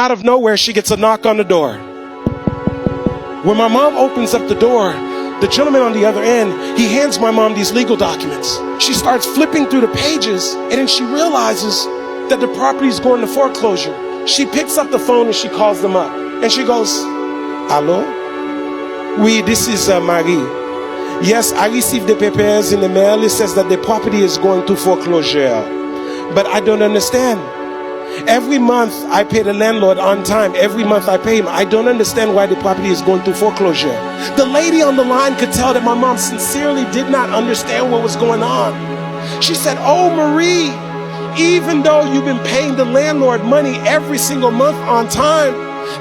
Out of nowhere, she gets a knock on the door. When my mom opens up the door, the gentleman on the other end, he hands my mom these legal documents. She starts flipping through the pages, and then she realizes that the property is going to foreclosure. She picks up the phone and she calls them up. And she goes, "Hello? Oui, this is Marie. Yes, I received the papers in the mail. It says that the property is going to foreclosure. But I don't understand. Every month I pay the landlord on time. Every month I pay him. I don't understand why the property is going to foreclosure." The lady on the line could tell that my mom sincerely did not understand what was going on. She said, "Oh, Marie, even though you've been paying the landlord money every single month on time,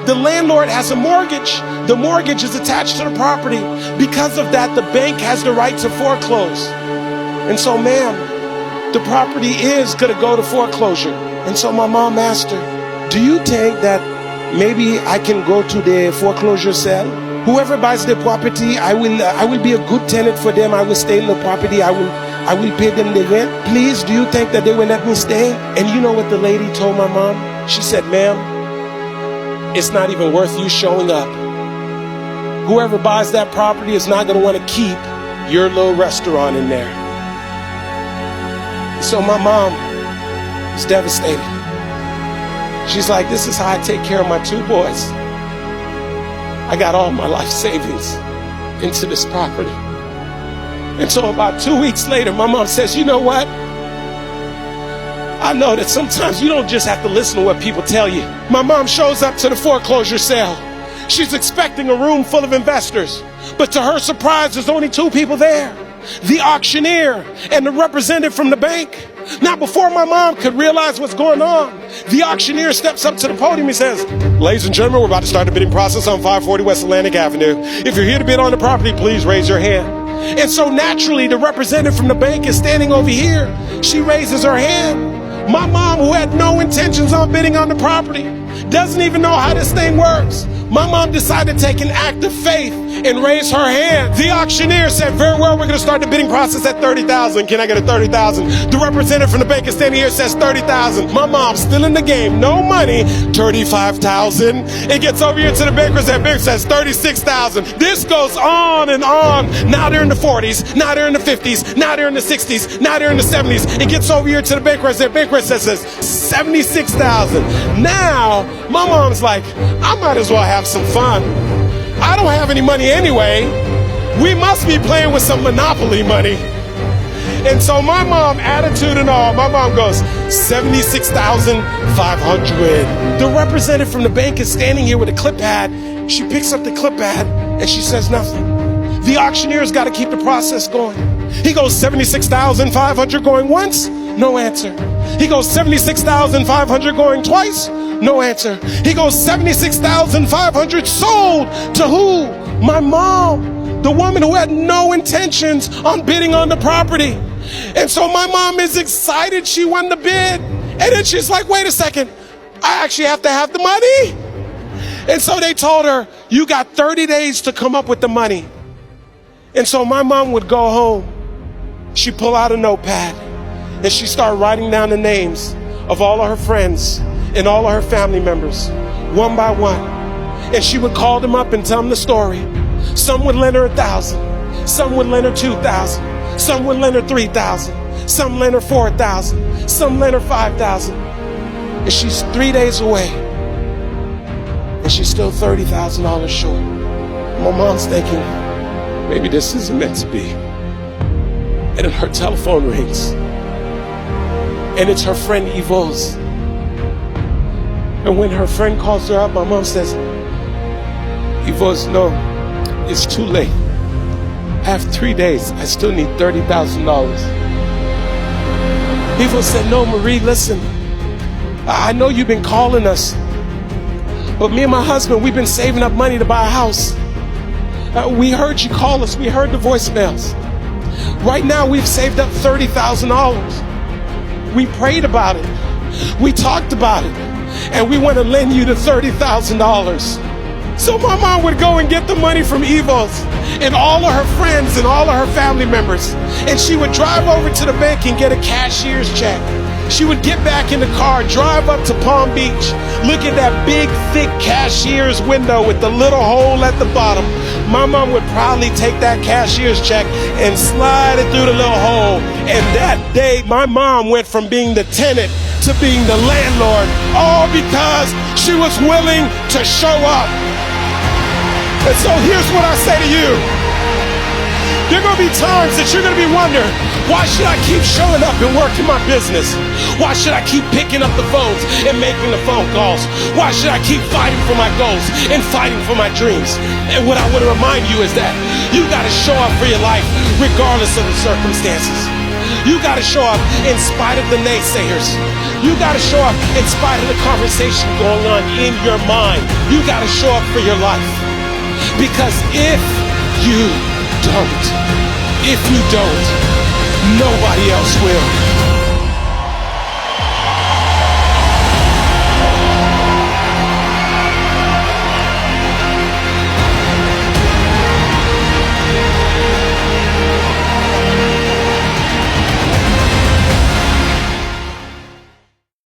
the landlord has a mortgage. The mortgage is attached to the property. Because of that, the bank has the right to foreclose. And so, ma'am, the property is going to go to foreclosure." And so my mom asked her, "Do you think that maybe I can go to the foreclosure sale? Whoever buys the property, I will be a good tenant for them. I will stay in the property. I will pay them the rent. Please, do you think that they will let me stay?" And you know what the lady told my mom? She said, "Ma'am, it's not even worth you showing up. Whoever buys that property is not going to want to keep your little restaurant in there." So my mom was devastated. She's like, "This is how I take care of my two boys. I got all my life savings into this property." And so about 2 weeks later, my mom says, "You know what? I know that sometimes you don't just have to listen to what people tell you." My mom shows up to the foreclosure sale. She's expecting a room full of investors, but to her surprise, there's only two people there: the auctioneer and the representative from the bank. Now, before my mom could realize what's going on, the auctioneer steps up to the podium. He says, "Ladies and gentlemen, we're about to start the bidding process on 540 West Atlantic Avenue. If you're here to bid on the property, please raise your hand." And so naturally, the representative from the bank is standing over here. She raises her hand. My mom, who had no intentions on bidding on the property, doesn't even know how this thing works. My mom decided to take an act of faith and raise her hand. The auctioneer said, "Very well, we're going to start the bidding process at 30,000. Can I get a 30,000? The representative from the bank is standing here, says 30,000. My mom's still in the game. No money. 35,000. It gets over here to the bankers. That banker says 36,000. This goes on and on. Now they're in the 40s. Now they're in the 50s. Now they're in the 60s. Now they're in the 70s. It gets over here to the bankers. That banker says 76,000. Now my mom's like, "I might as well have some fun. I don't have any money anyway. We must be playing with some Monopoly money." And so my mom, attitude and all, my mom goes, 76,500. The representative from the bank is standing here with a clip pad. She picks up the clip pad and she says nothing. The auctioneer's got to keep the process going. He goes 76,500 going once, no answer. He goes 76,500 going twice, no answer. He goes 76,500 sold to who? My mom, the woman who had no intentions on bidding on the property. And so my mom is excited she won the bid. And then she's like, "Wait a second, I actually have to have the money." And so they told her, "You got 30 days to come up with the money." And so my mom would go home. She'd pull out a notepad and she'd start writing down the names of all of her friends and all of her family members, one by one. And she would call them up and tell them the story. Some would lend her 1,000. Some would lend her 2,000. Some would lend her 3,000. Some lend her 4,000. Some lend her 5,000. And she's 3 days away. And she's still $30,000 short. My mom's thinking, maybe this isn't meant to be. And then her telephone rings. And it's her friend Yvonne's. And when her friend calls her up, my mom says, "Yvonne, no, it's too late. I have 3 days. I still need $30,000. Yvonne said, "No, Marie, listen. I know you've been calling us. But me and my husband, we've been saving up money to buy a house. We heard you call us. We heard the voicemails. Right now, we've saved up $30,000. We prayed about it. We talked about it. And we want to lend you the $30,000. So my mom would go and get the money from Yvonne's and all of her friends and all of her family members. And she would drive over to the bank and get a cashier's check. She would get back in the car, drive up to Palm Beach, look at that big, thick cashier's window with the little hole at the bottom. My mom would probably take that cashier's check and slide it through the little hole. And that day, my mom went from being the tenant to being the landlord, all because she was willing to show up. And so here's what I say to you. There are going to be times that you're going to be wondering, why should I keep showing up and working my business? Why should I keep picking up the phones and making the phone calls? Why should I keep fighting for my goals and fighting for my dreams? And what I want to remind you is that you got to show up for your life regardless of the circumstances. You got to show up in spite of the naysayers. You got to show up in spite of the conversation going on in your mind. You got to show up for your life. Because if you don't, nobody else will.